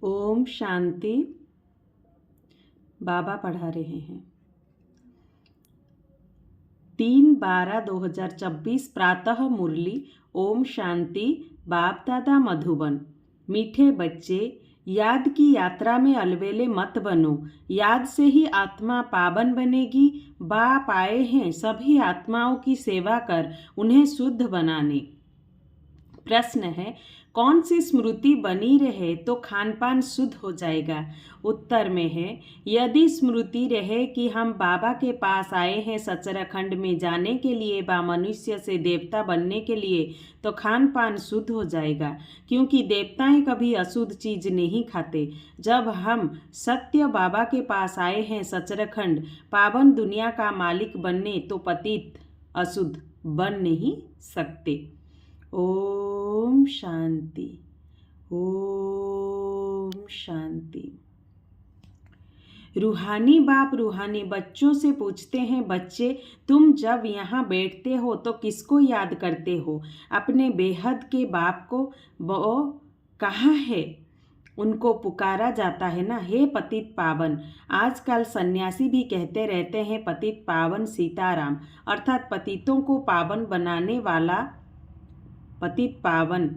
ओम शांति। बाबा पढ़ा रहे हैं। 3/12/2024 प्रातः मुरली। ओम शांति। बाप दादा मधुबन। मीठे बच्चे, याद की यात्रा में अलवेले मत बनो। याद से ही आत्मा पावन बनेगी। बाप आए हैं सभी आत्माओं की सेवा कर उन्हें शुद्ध बनाने। प्रश्न है, कौन सी स्मृति बनी रहे तो खान पान शुद्ध हो जाएगा? उत्तर में है, यदि स्मृति रहे कि हम बाबा के पास आए हैं सचराखंड में जाने के लिए व मनुष्य से देवता बनने के लिए, तो खान पान शुद्ध हो जाएगा, क्योंकि देवताएं कभी अशुद्ध चीज नहीं खाते। जब हम सत्य बाबा के पास आए हैं सचराखंड पावन दुनिया का मालिक बनने, तो पतित अशुद्ध बन नहीं सकते। ओम शांति। ओम शांति। रूहानी बाप रूहानी बच्चों से पूछते हैं, बच्चे तुम जब यहाँ बैठते हो तो किसको याद करते हो? अपने बेहद के बाप को। वो कहाँ है? उनको पुकारा जाता है ना, हे पतित पावन। आजकल सन्यासी भी कहते रहते हैं पतित पावन सीताराम, अर्थात पतितों को पावन बनाने वाला पतित पावन,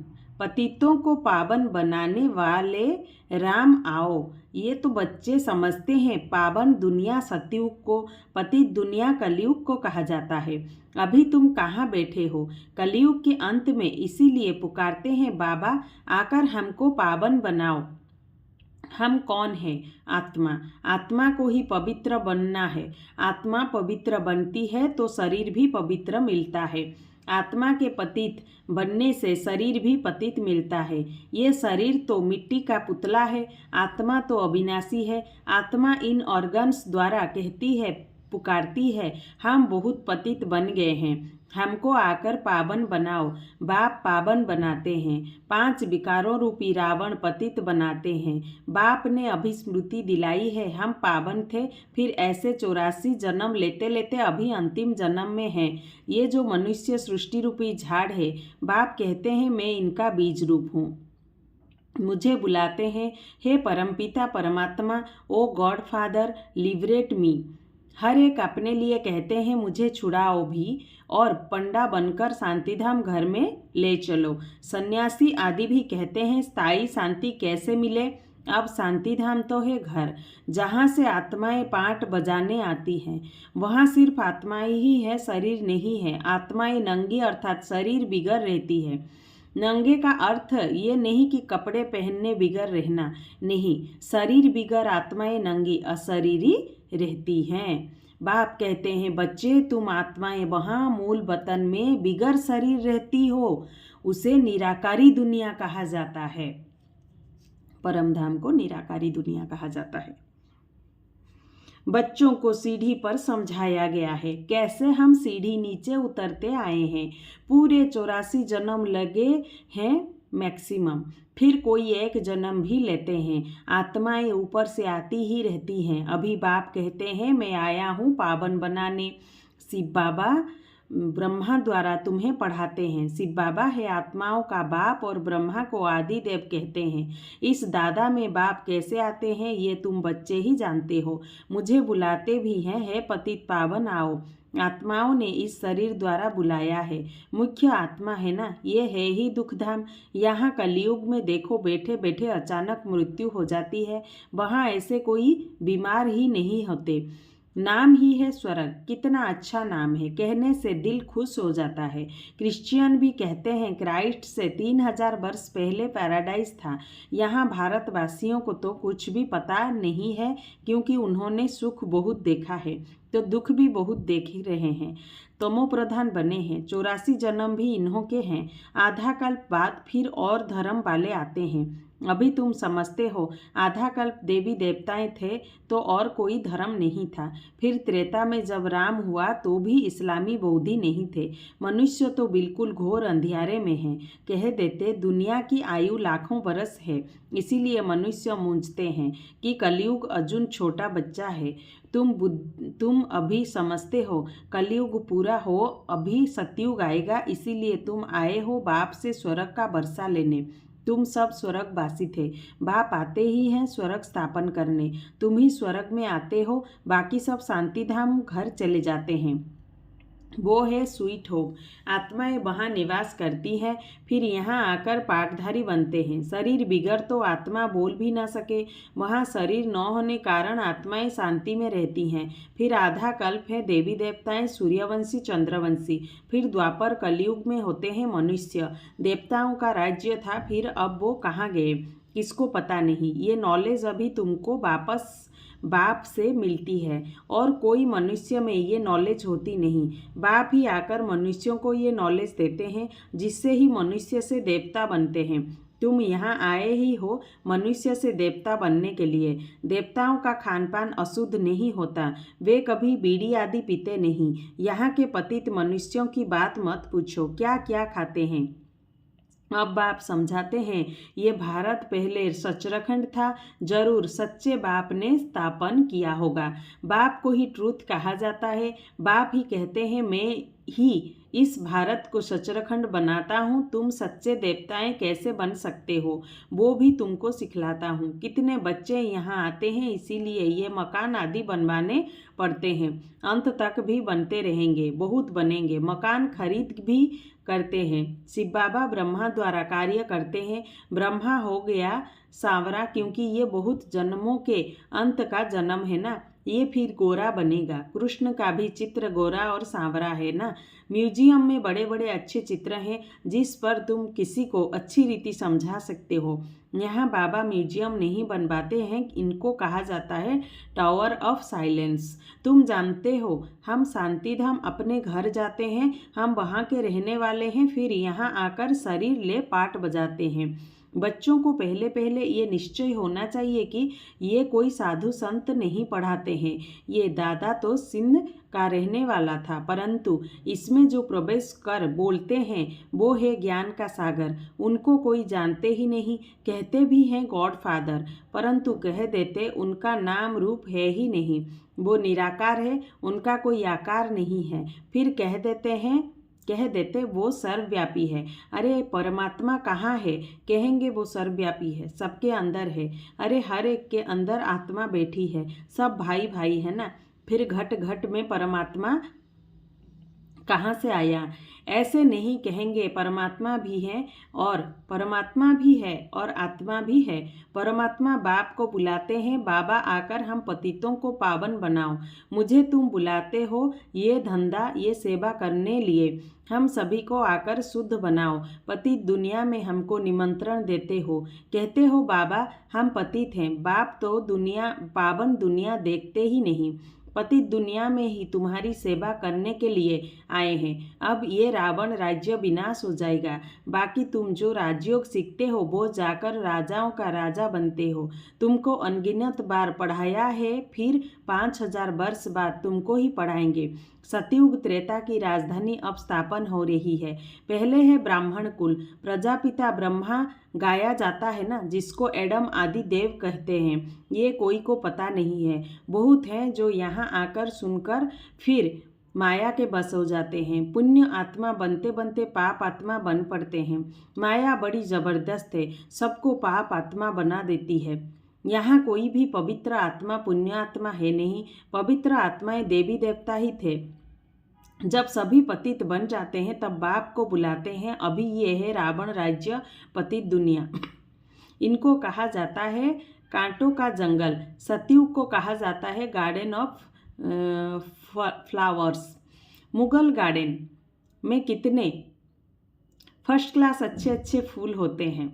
पतितों को पावन बनाने वाले राम आओ। ये तो बच्चे समझते हैं पावन दुनिया सतयुग को, पतित दुनिया कलयुग को कहा जाता है। अभी तुम कहाँ बैठे हो? कलयुग के अंत में, इसीलिए पुकारते हैं बाबा आकर हमको पावन बनाओ। हम कौन है? आत्मा। आत्मा को ही पवित्र बनना है। आत्मा पवित्र बनती है तो शरीर भी पवित्र मिलता है। आत्मा के पतित बनने से शरीर भी पतित मिलता है। ये शरीर तो मिट्टी का पुतला है, आत्मा तो अविनाशी है। आत्मा इन ऑर्गन्स द्वारा कहती है, पुकारती है, हम बहुत पतित बन गए हैं, हमको आकर पावन बनाओ। बाप पावन बनाते हैं। 5 विकारों रूपी रावण पतित बनाते हैं। बाप ने अभी स्मृति दिलाई है, हम पावन थे, फिर ऐसे 84 जन्म लेते लेते अभी अंतिम जन्म में हैं। ये जो मनुष्य सृष्टि रूपी झाड़ है, बाप कहते हैं मैं इनका बीज रूप हूँ। मुझे बुलाते हैं, हे परमपिता परमात्मा, ओ गॉड फादर लिबरेट मी। हर एक अपने लिए कहते हैं मुझे छुड़ाओ भी, और पंडा बनकर शांतिधाम घर में ले चलो। सन्यासी आदि भी कहते हैं स्थायी शांति कैसे मिले? अब शांतिधाम तो है घर, जहाँ से आत्माएं पाठ बजाने आती हैं। वहाँ सिर्फ आत्माएं ही है, शरीर नहीं है। आत्माएं नंगी अर्थात शरीर बिगड़ रहती है। नंगे का अर्थ ये नहीं कि कपड़े पहनने बिगड़ रहना, नहीं, शरीर बिगड़ आत्माएं नंगी अशरीरी रहती हैं। बाप कहते हैं, बच्चे तुम आत्माएं वहाँ मूल वतन में बिगड़ शरीर रहती हो, उसे निराकारी दुनिया कहा जाता है। परमधाम को निराकारी दुनिया कहा जाता है। बच्चों को सीढ़ी पर समझाया गया है कैसे हम सीढ़ी नीचे उतरते आए हैं। पूरे 84 जन्म लगे हैं मैक्सिमम, फिर कोई एक जन्म भी लेते हैं। आत्माएं ऊपर से आती ही रहती हैं। अभी बाप कहते हैं मैं आया हूँ पावन बनाने। शिव बाबा ब्रह्मा द्वारा तुम्हें पढ़ाते हैं। शिव बाबा है आत्माओं का बाप और ब्रह्मा को आदि देव कहते हैं। इस दादा में बाप कैसे आते हैं ये तुम बच्चे ही जानते हो। मुझे बुलाते भी हैं, हे पतित पावन आओ। आत्माओं ने इस शरीर द्वारा बुलाया है। मुख्य आत्मा है ना, ये है ही दुखधाम। यहाँ कलयुग में देखो बैठे बैठे अचानक मृत्यु हो जाती है, वहाँ ऐसे कोई बीमार ही नहीं होते। नाम ही है स्वर्ग। कितना अच्छा नाम है, कहने से दिल खुश हो जाता है। क्रिश्चियन भी कहते हैं क्राइस्ट से 3000 वर्ष पहले पैराडाइज था। यहाँ भारतवासियों को तो कुछ भी पता नहीं है, क्योंकि उन्होंने सुख बहुत देखा है तो दुख भी बहुत देख ही रहे हैं। तमो प्रधान बने हैं। 84 जन्म भी इन्हों के हैं। आधा कल्प बाद फिर और धर्म वाले आते हैं। अभी तुम समझते हो आधा कल्प देवी देवताएं थे तो और कोई धर्म नहीं था। फिर त्रेता में जब राम हुआ तो भी इस्लामी बौद्धि नहीं थे। मनुष्य तो बिल्कुल घोर अंधियारे में है। कह देते दुनिया की आयु लाखों बरस है, इसीलिए मनुष्य मूंझते हैं कि कलयुग अर्जुन छोटा बच्चा है। तुम अभी समझते हो कलयुग पूरा हो, अभी सतयुग आएगा, इसीलिए तुम आए हो बाप से स्वर्ग का वर्षा लेने। तुम सब स्वर्गवासी थे। बाप आते ही हैं स्वर्ग स्थापन करने। तुम ही स्वर्ग में आते हो, बाकी सब शांतिधाम घर चले जाते हैं। वो है स्वीट होम। आत्माएं वहाँ निवास करती है, फिर यहाँ आकर पाठधारी बनते हैं। शरीर बिगड़ तो आत्मा बोल भी ना सके। वहाँ शरीर न होने कारण आत्माएं शांति में रहती हैं। फिर आधा कल्प है देवी देवताएं सूर्यवंशी चंद्रवंशी। फिर द्वापर कलयुग में होते हैं मनुष्य। देवताओं का राज्य था, फिर अब वो कहाँ गए किसको पता नहीं। ये नॉलेज अभी तुमको वापस बाप से मिलती है, और कोई मनुष्य में ये नॉलेज होती नहीं। बाप ही आकर मनुष्यों को ये नॉलेज देते हैं, जिससे ही मनुष्य से देवता बनते हैं। तुम यहाँ आए ही हो मनुष्य से देवता बनने के लिए। देवताओं का खान पान अशुद्ध नहीं होता, वे कभी बीड़ी आदि पीते नहीं। यहाँ के पतित मनुष्यों की बात मत पूछो, क्या क्या खाते हैं। अब बाप समझाते हैं, ये भारत पहले सचरखंड था, जरूर सच्चे बाप ने स्थापन किया होगा। बाप को ही ट्रूथ कहा जाता है। बाप ही कहते हैं, मैं ही इस भारत को सचरखंड बनाता हूँ। तुम सच्चे देवताएं कैसे बन सकते हो, वो भी तुमको सिखलाता हूँ। कितने बच्चे यहाँ आते हैं, इसीलिए ये मकान आदि बनवाने पड़ते हैं। अंत तक भी बनते रहेंगे, बहुत बनेंगे। मकान खरीद भी करते हैं। शिव बाबा ब्रह्मा द्वारा कार्य करते हैं। ब्रह्मा हो गया सांवरा, क्योंकि ये बहुत जन्मों के अंत का जन्म है ना। ये फिर गोरा बनेगा। कृष्ण का भी चित्र गोरा और सांवरा है ना। म्यूजियम में बड़े बड़े अच्छे चित्र हैं, जिस पर तुम किसी को अच्छी रीति समझा सकते हो। यहाँ बाबा म्यूजियम नहीं बनवाते हैं, इनको कहा जाता है टावर ऑफ साइलेंस। तुम जानते हो, हम शांतिधाम अपने घर जाते हैं, हम वहाँ के रहने वाले हैं, फिर यहाँ आकर शरीर ले पाठ बजाते हैं। बच्चों को पहले पहले ये निश्चय होना चाहिए कि ये कोई साधु संत नहीं पढ़ाते हैं। ये दादा तो सिंध का रहने वाला था, परंतु इसमें जो प्रवेश कर बोलते हैं वो है ज्ञान का सागर। उनको कोई जानते ही नहीं। कहते भी हैं गॉड फादर, परंतु कह देते उनका नाम रूप है ही नहीं। वो निराकार है, उनका कोई आकार नहीं है। फिर कह देते वो सर्वव्यापी है। अरे परमात्मा कहाँ है, कहेंगे वो सर्वव्यापी है, सबके अंदर है। अरे हर एक के अंदर आत्मा बैठी है, सब भाई भाई है ना। फिर घट घट में परमात्मा कहाँ से आया, ऐसे नहीं कहेंगे। परमात्मा भी है और आत्मा भी है। परमात्मा बाप को बुलाते हैं, बाबा आकर हम पतितों को पावन बनाओ। मुझे तुम बुलाते हो ये धंधा, ये सेवा करने लिए। हम सभी को आकर शुद्ध बनाओ। पतित दुनिया में हमको निमंत्रण देते हो, कहते हो बाबा हम पतित हैं। बाप तो पावन दुनिया देखते ही नहीं, पतित दुनिया में ही तुम्हारी सेवा करने के लिए आए हैं। अब ये रावण राज्य विनाश हो जाएगा। बाकी तुम जो राजयोग सीखते हो वो जाकर राजाओं का राजा बनते हो। तुमको अनगिनत बार पढ़ाया है, फिर 5000 वर्ष बाद तुमको ही पढ़ाएंगे। सतयुग त्रेता की राजधानी अब स्थापन हो रही है। पहले है ब्राह्मण कुल, प्रजापिता ब्रह्मा गाया जाता है ना, जिसको एडम आदि देव कहते हैं। ये कोई को पता नहीं है। बहुत हैं जो यहाँ आकर सुनकर फिर माया के बस हो जाते हैं। पुण्य आत्मा बनते बनते पाप आत्मा बन पड़ते हैं। माया बड़ी जबरदस्त है, सबको पाप आत्मा बना देती है। यहाँ कोई भी पवित्र आत्मा पुण्य आत्मा है नहीं। पवित्र आत्माएं देवी देवता ही थे। जब सभी पतित बन जाते हैं तब बाप को बुलाते हैं। अभी ये है रावण राज्य, पतित दुनिया। इनको कहा जाता है कांटों का जंगल। सतयुग को कहा जाता है garden of flowers. Mughal garden में कितने फर्स्ट क्लास अच्छे अच्छे फूल होते हैं।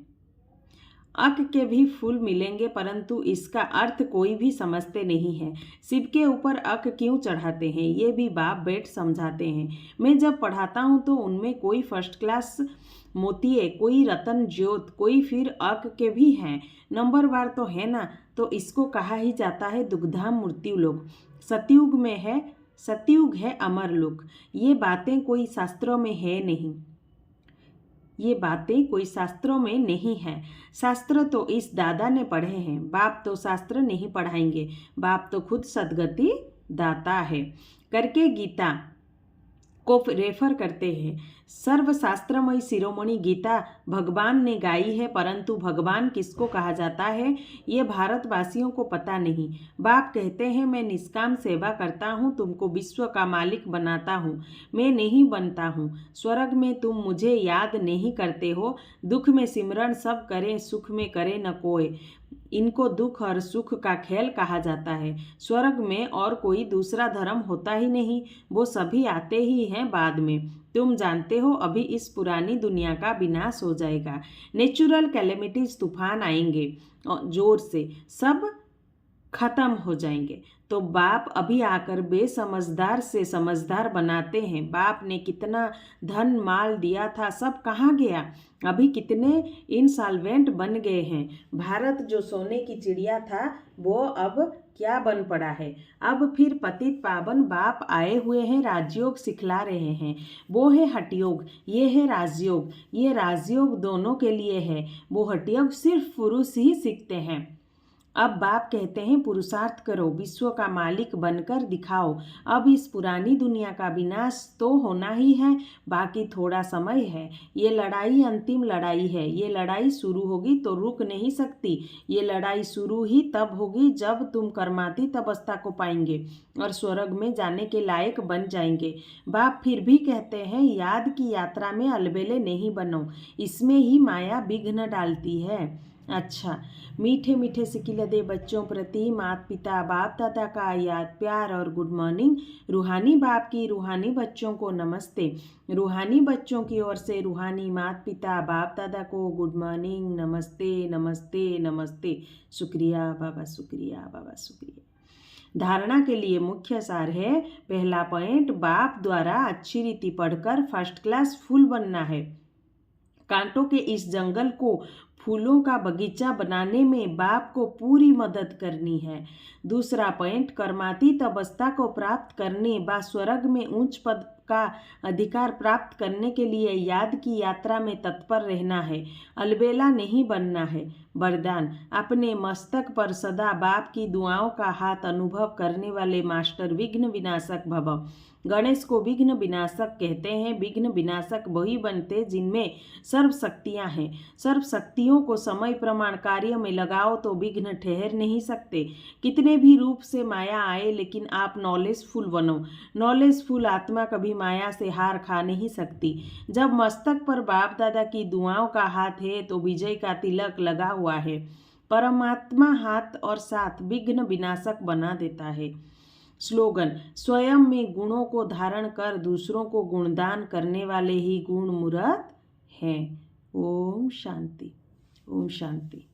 अक के भी फूल मिलेंगे, परंतु इसका अर्थ कोई भी समझते नहीं है। शिव के ऊपर अक क्यों चढ़ाते हैं, ये भी बाप बेट समझाते हैं। मैं जब पढ़ाता हूँ तो उनमें कोई फर्स्ट क्लास मोतिये, कोई रतन ज्योत, कोई फिर अक के भी हैं। नंबर वार तो है ना, तो इसको कहा ही जाता है दुग्धाम मृत्यु लोक। सतयुग है अमर लोक। ये बातें कोई शास्त्रों में है नहीं। ये बातें कोई शास्त्रों में नहीं है। शास्त्र तो इस दादा ने पढ़े हैं, बाप तो शास्त्र नहीं पढ़ाएंगे। बाप तो खुद सद्गति दाता है करके गीता को रेफर करते हैं। सर्वशास्त्रमयी शिरोमणि गीता भगवान ने गाई है, परंतु भगवान किसको कहा जाता है ये भारतवासियों को पता नहीं। बाप कहते हैं मैं निष्काम सेवा करता हूँ, तुमको विश्व का मालिक बनाता हूँ, मैं नहीं बनता हूँ। स्वर्ग में तुम मुझे याद नहीं करते हो। दुख में सिमरण सब करें, सुख में करे न कोई। इनको दुख और सुख का खेल कहा जाता है। स्वर्ग में और कोई दूसरा धर्म होता ही नहीं, वो सभी आते ही हैं बाद में। तुम जानते हो अभी इस पुरानी दुनिया का विनाश हो जाएगा। नेचुरल कैलेमिटीज, तूफान आएंगे जोर से, सब खत्म हो जाएंगे। तो बाप अभी आकर बेसमझदार से समझदार बनाते हैं। बाप ने कितना धन माल दिया था, सब कहाँ गया? अभी कितने इंसॉल्वेंट बन गए हैं। भारत जो सोने की चिड़िया था वो अब क्या बन पड़ा है। अब फिर पतित पावन बाप आए हुए हैं, राजयोग सिखला रहे हैं। वो है हठयोग, ये है राजयोग। ये राजयोग दोनों के लिए है, वो हठयोग सिर्फ पुरुष ही सीखते हैं। अब बाप कहते हैं पुरुषार्थ करो, विश्व का मालिक बनकर दिखाओ। अब इस पुरानी दुनिया का विनाश तो होना ही है, बाकी थोड़ा समय है। ये लड़ाई अंतिम लड़ाई है। ये लड़ाई शुरू होगी तो रुक नहीं सकती। ये लड़ाई शुरू ही तब होगी जब तुम कर्मातीत अवस्था को पाएंगे और स्वर्ग में जाने के लायक बन जाएंगे। बाप फिर भी कहते हैं याद की यात्रा में अलबेले नहीं बनो, इसमें ही माया विघ्न डालती है। अच्छा, मीठे मीठे सिकिलदे बच्चों प्रति माता पिता बाप दादा का याद प्यार और गुड मॉर्निंग। रूहानी बाप की रूहानी बच्चों को नमस्ते। रूहानी बच्चों की ओर से रूहानी माता पिता बाप दादा को गुड मॉर्निंग, नमस्ते नमस्ते नमस्ते। शुक्रिया बाबा, शुक्रिया बाबा, शुक्रिया। धारणा के लिए मुख्य सार है, पहला पॉइंट, बाप द्वारा अच्छी रीति पढ़कर फर्स्ट क्लास फूल बनना है। कांटों के इस जंगल को फूलों का बगीचा बनाने में बाप को पूरी मदद करनी है। दूसरा पॉइंट, कर्मातीत अवस्था को प्राप्त करने व स्वर्ग में उच्च पद का अधिकार प्राप्त करने के लिए याद की यात्रा में तत्पर रहना है, अलबेला नहीं बनना है। वरदान, अपने मस्तक पर सदा बाप की दुआओं का हाथ अनुभव करने वाले मास्टर विघ्न विनाशक भव। गणेश को विघ्न विनाशक कहते हैं। विघ्न विनाशक वही बनते जिनमें सर्व शक्तियाँ हैं। सर्व शक्तियों को समय प्रमाण कार्य में लगाओ तो विघ्न ठहर नहीं सकते। कितने भी रूप से माया आए, लेकिन आप नॉलेजफुल बनो। नॉलेजफुल आत्मा कभी माया से हार खा नहीं सकती। जब मस्तक पर बाप दादा की दुआओं का हाथ है तो विजय का तिलक लगा हुआ है। परमात्मा हाथ और साथ विघ्न विनाशक बना देता है। स्लोगन, स्वयं में गुणों को धारण कर दूसरों को गुणदान करने वाले ही गुण मूर्त हैं। ओम शांति, ओम शांति।